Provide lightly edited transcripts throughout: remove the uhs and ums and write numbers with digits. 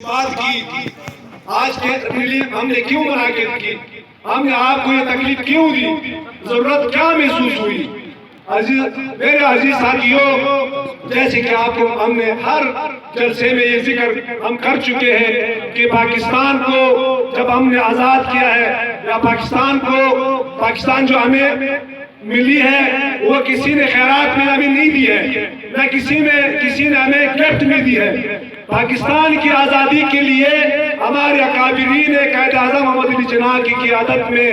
بات کی آج کے ریلیف ہم نے کیوں بنا کے رکھی، ہم نے آپ کو یہ تکلیف کیوں دی، ضرورت کیا محسوس ہوئی؟ میرے عزیز ساتھیوں، جیسے کہ آپ کو ہم نے ہر جلسے میں یہ ذکر ہم کر چکے ہیں کہ پاکستان کو جب ہم نے آزاد کیا ہے، یا پاکستان جو ہمیں ملی ہے وہ کسی نے خیرات میں ہمیں نہیں دی ہے، نہ کسی نے ہمیں گفٹ میں دی ہے۔ پاکستان کی آزادی کے لیے ہمارے اکابرین قائد اعظم محمد علی جناح کی قیادت میں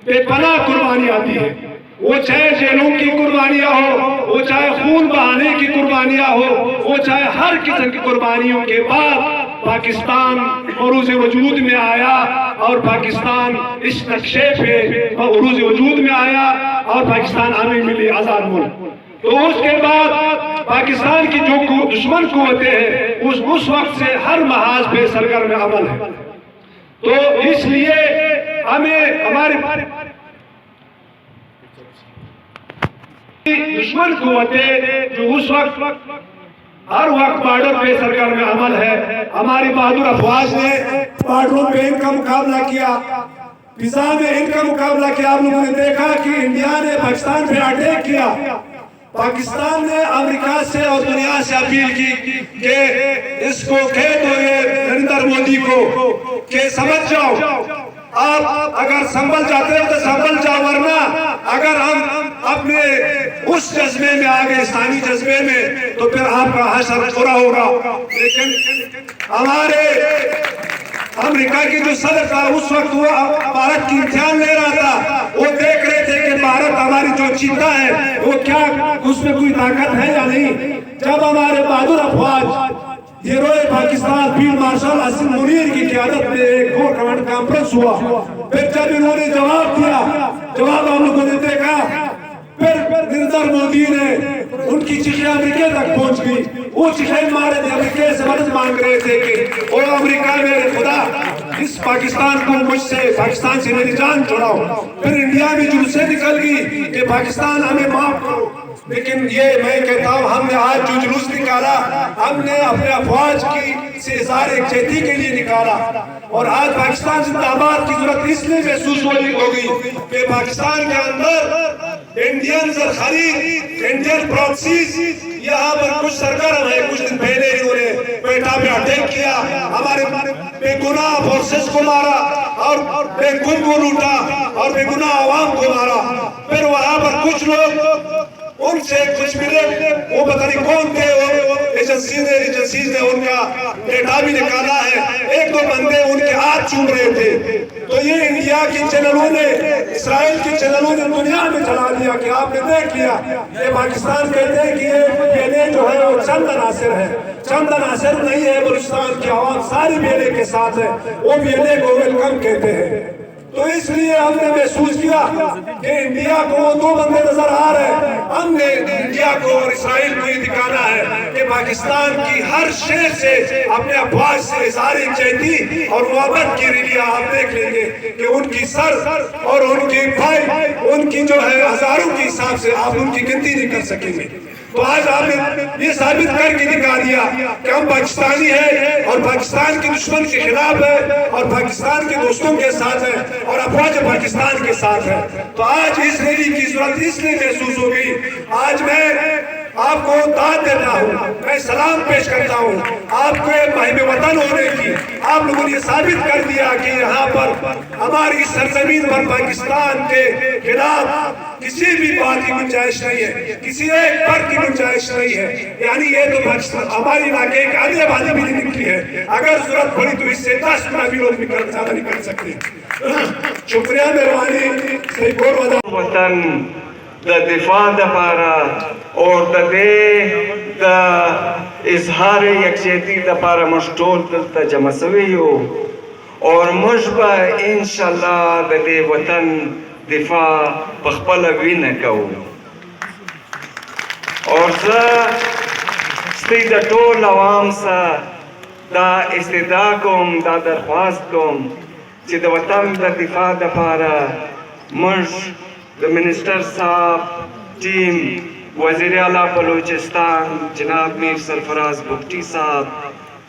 بے پناہ قربانیاں دی ہیں، وہ چاہے جیلوں کی قربانیاں ہو، وہ چاہے خون بہانے کی قربانیاں ہو، وہ چاہے ہر قسم کی قربانیوں کے بعد پاکستان عروج وجود میں آیا، اور پاکستان اس نقشے پہ عروج وجود میں آیا، اور پاکستان ہمیں ملی آزاد ملک۔ تو اس کے بعد پاکستان کی جو دشمن قوتیں ہیں اس وقت سے ہر محاذ پہ سرگرم عمل ہے۔ تو اس لیے ہمیں ہمارے دشمن قوتیں جو اس وقت ہر وقت بارڈر پہ سرگرم عمل ہے، ہماری بہادر افواج نے بارڈروں پہ ان کا مقابلہ کیا، فضا میں ان کا مقابلہ کیا۔ آپ لوگوں نے دیکھا کہ انڈیا نے پاکستان پہ اٹیک کیا، پاکستان نے امریکہ سے اور دنیا سے اپیل کی کہ اس کو کہہ دو یہ نریندر مودی کو کہ سمجھ جاؤ، آپ اگر سنبھل جاتے ہو تو سنبھل جاؤ، ورنہ اگر ہم اپنے اس جذبے میں آگے اسلامی جذبے میں تو پھر آپ کا حشر پورا ہوگا۔ لیکن ہمارے امریکہ کی جو صدر تھا اس وقت وہ بھارت کی امتحان لے رہا تھا، وہ دیکھ رہے تھے کہ بھارت ہماری جو چیتا ہے وہ کیا اس میں کوئی طاقت ہے یا نہیں۔ جب ہمارے بہادر افواج ہیروئے پاکستان فیلڈ مارشل اسد منیر کی قیادت میں ایک کور کمانڈ کانفرنس ہوا، پھر جب انہوں نے جواب دیا، جواب ہم لوگوں نے دیکھا، پھر نریندر مودی نے ان کی چیخیں امریکہ تک پہنچ گئی، وہ چیخیں مارے تھے، امریکہ سے مدد مانگ رہے تھے کہ او امریکہ میرے خدا اس پاکستان کو مجھ سے، پاکستان سے میری جان چھڑاؤ۔ پھر انڈیا میں جلوسیں نکل گئی کہ پاکستان ہمیں معاف کرو۔ لیکن یہ میں کہتا ہوں ہم نے آج جو جلوس نکالا، ہم نے اپنے افواج کی سے اظہار یکجہتی کے لیے نکالا، اور آج پاکستان زندہ آباد کی ضرورت اس لیے محسوس ہو گئی کہ پاکستان کے اندر انڈین خرید، انڈین پراکسیز یہاں پر کچھ سرگرم ہے۔ کچھ دن پہلے انہوں نے کوئٹہ میں اٹیک کیا، ہمارے بے گناہ فورسز کو مارا، اور بے گن کو لوٹا، اور بے گناہ عوام کو مارا۔ پھر وہاں پر کچھ لوگ ان سے کچھ ملے، وہ پتہ نہیں کون تھے، ایجنسیز نے ان کا ڈیٹا بھی نکالا ہے، ایک دو بندے ان کے ہاتھ چوم رہے تھے۔ تو یہ انڈیا کی چینلوں نے، اسرائیل کی چینلوں نے دنیا میں چلا دیا کہ آپ نے دیکھ لیا، یہ پاکستان کہتے ہیں کہ یہ بیلے جو ہے وہ چند عناصر ہے، چند عناصر نہیں ہے، بلوچستان کی عوام ساری بیلے کے ساتھ ہے، وہ بیلے کو ویلکم کہتے ہیں۔ تو اس لیے ہم نے محسوس کیا کہ انڈیا کو وہ دو بندے نظر آ رہے ہیں، ہم نے انڈیا کو اور اسرائیل کو یہ دکھانا ہے کہ پاکستان کی ہر شہر سے اپنے افواج سے اظہار یکجہتی اور محبت کی ریلیاں آپ دیکھ لیں گے کہ ان کی سر اور ان کی بھائی، ان کی جو ہے ہزاروں کے حساب سے آپ ان کی گنتی نہیں کر سکیں گے۔ تو آج آپ نے یہ ثابت کر کے دکھا دیا کہ ہم پاکستانی ہیں، اور پاکستان کے دشمن کے خلاف ہے، اور پاکستان کے دوستوں کے ساتھ ہے، اور افواج پاکستان کے ساتھ ہے۔ تو آج اس ریلی کی ضرورت اس لیے محسوس ہو گئی۔ آج میں آپ کو داد دیتا ہوں، میں سلام پیش کرتا ہوں آپ کو محب وطن ہونے کی۔ آپ لوگوں نے یہ ثابت کر دیا کہ یہاں پر ہماری سرزمین پر پاکستان کے خلاف کسی بھی بات کی گنجائش نہیں ہے، کسی ایک پر کی گنجائش نہیں ہے۔ یعنی یہ تو پاکستان ہماری علاقے کے آدھی آبادی بھی نہیں نکلی ہے، اگر ضرورت پڑی تو اس سے 10 گنا بھی لوگ زیادہ نہیں کر سکتے۔ شکریہ، مہربانی۔ وطن دا دفاع دا پارا اور دا دے دا اظہار یکجہتی دا پارا مشتول دلتا جمع سویو، اور مجبہ انشاءاللہ دا دے وطن دفاع بخبل وین کو، اور ستی دا ٹول عوام سا دا استدعا کم، دا درخواست کم چی دا وطن دا دفاع دا پارا مجھ دا منسٹر صاحب، ٹیم وزیر اعلیٰ بلوچستان جناب میر سرفراز بگٹی صاحب،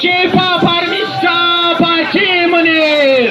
Chief of Army Staff Asim Munir.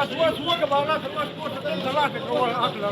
بس هو كمان ثلاثة كمان أكل